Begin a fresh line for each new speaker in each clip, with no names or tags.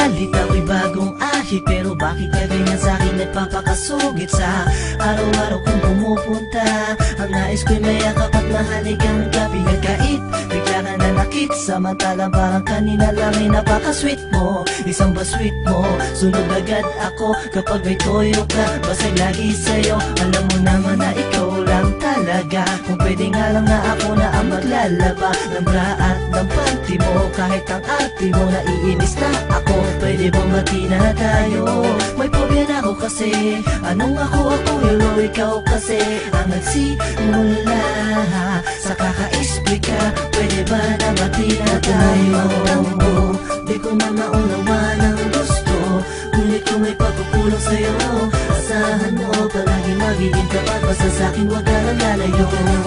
galit ako'y bagong ahit, pero bakit ka ganyan sa'kin nagpapakasugit? Sa araw-araw kong pumupunta, ang nais ko'y mayakap at mahaligang ka. Pinagkait, bigla ka nanakit, samantalang parang kanina lang ay napaka-sweet mo. Isang ba-sweet mo, sunod agad ako kapag may toyo ka. Basay lagi sa'yo, alam mo naman na ikaw lang talaga. Kung pwede nga lang na ako na ang maglalaba ng bra at ng panty mo. Kahit ang arte mo, naiinis na ako. Pwede bang bati na tayo? May phobia na ako kasi anong ako, pero ikaw kasi ang nagsimula sa kaka-explica. Pwede ba na bati na tayo? Di ko man maunawa ng gusto, ngunit kung may pagkukulang sa'yo, asahan mo palagi magiging tapat. Basta sa'kin wag ka nang lalayo.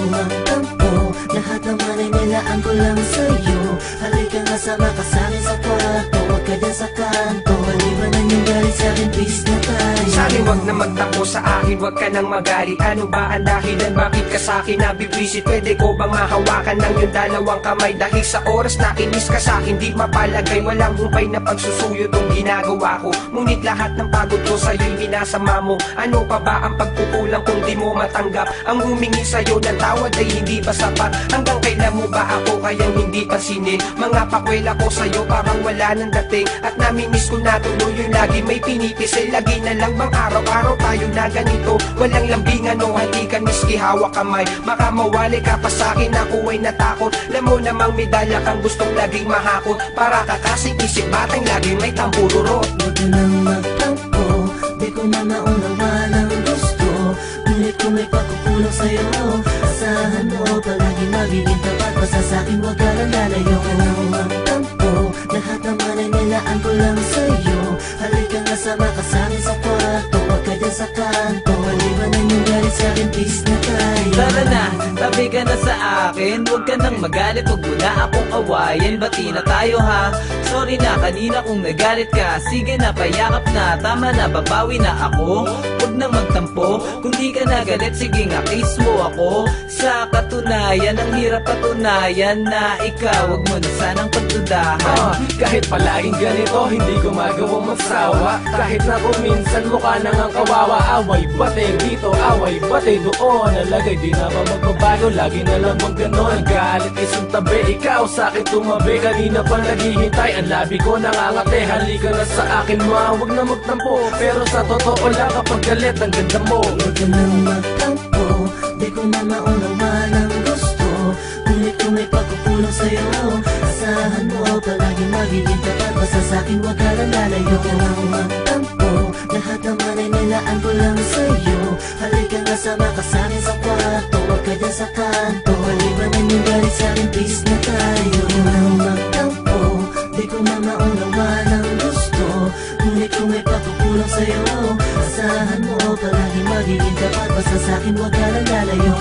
Magtampo, lahat naman ay nilaan ko lang sa'yo. Halika nga sama ka sa'kin sa kwarto, wag ka dyan sa kanto. Malibanan yung galit sa'kin, peace na tayo.
Sa'kin wag na magtampo, sa akin wag ka nang magalit. Ano ba ang dahilan, bakit ka sa'kin nabibisit? Pwede ko bang mahawakan ng yung dalawang kamay? Dahil sa oras na inis ka sa'kin, di mapalagay. Walang humpay na pagsusuyo tong ginagawa ko. Ngunit lahat ng pagod ko sa'yo'y minasama mo. Ano pa ba ang pagkukulang kung di mo matanggap? Ang humingi sa'yo ng tawad ay hindi pa sapat. Hanggang kailan mo ba ako kayang hindi pansinin? Mga pakwela ko sa'yo parang wala nang dating. At namimiss ko na tuloy yung lagi may pinipisay. Lagi na lang bang araw-araw tayo na ganito? Walang lambingan o halikan, miski hawak kamay. Baka mawali ka pa sa'kin, ako ay natakot. Alam mo namang medalya kang gustong laging mahakot. Para ka kasing isip batang laging may tambururot.
Huwag ka nang magtampo, di ko na maunawa ng gusto, ngunit kung may pagkukulang sa'yo, asahan mo palagi magiging tapat. Basta sa'kin wag ka nang lalayo. Magtampo, lahat naman ay nilaan ko lang sa'yo. Halika nga sama ka sa'kin sa kwarto, wag ka dyan sa kanto. Malibanan yung galit sa'kin, peace na tayo.
Tara na, tabi ka na sa akin. Huwag ka nang magalit, huwag mo na akong awayin. Bati na tayo ha. Sorry na kanina kung nagalit ka. Sige na, payakap na, tama na, babawi na ako. Huwag nang magtampo, kung di ka nagalit, sige nga, kiss mo ako. Sa katunayan, ang hirap patunayan na ikaw, huwag mo na sanang pagdudahan.
Kahit palaging ganito, hindi ko magawang magsawa. Kahit na kung minsan mukha nang ang kawawa. Away batay dito, away batay doon. Nalagay di naman magbabago, lagi na lamang ganon. Galit isang tabi, ikaw sa'kin tumabi. Kanina pa naghihintay, ang labi ko nangangate. Halika na sa akin ma, huwag na magtampo. Pero sa totoo lang kapag galit, ang ganda mo.
Huwag ka nang magtampo, di ko na maunawa ng gusto, ngunit kung may pagkukulang sa'yo, asahan mo palagi magiging tapat. Basta sa'kin wag ka nang lalayo. Magtampo, lahat naman ay nilaan ko lang sa'yo. Halika nga sama ka sa'kin sa kwarto, wag ka dyan sa kanto. Malibanan yung galit sa'kin, peace na tayo. Magtampo, di ko na maunawa ng gusto, ngunit kung may pagkukulang sa'yo, asahan mo palagi magiging tapat. Basta sa'kin wag ka nang lalayo.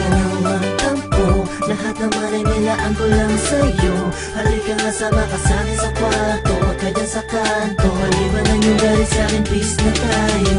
Magtampo, lahat naman ay nilaan ko lang sa'yo. Halika nga sama ka sa'kin sa kwarto, wag ka dyan sa kanto. Malibanan yung galit sa'kin, peace na tayo.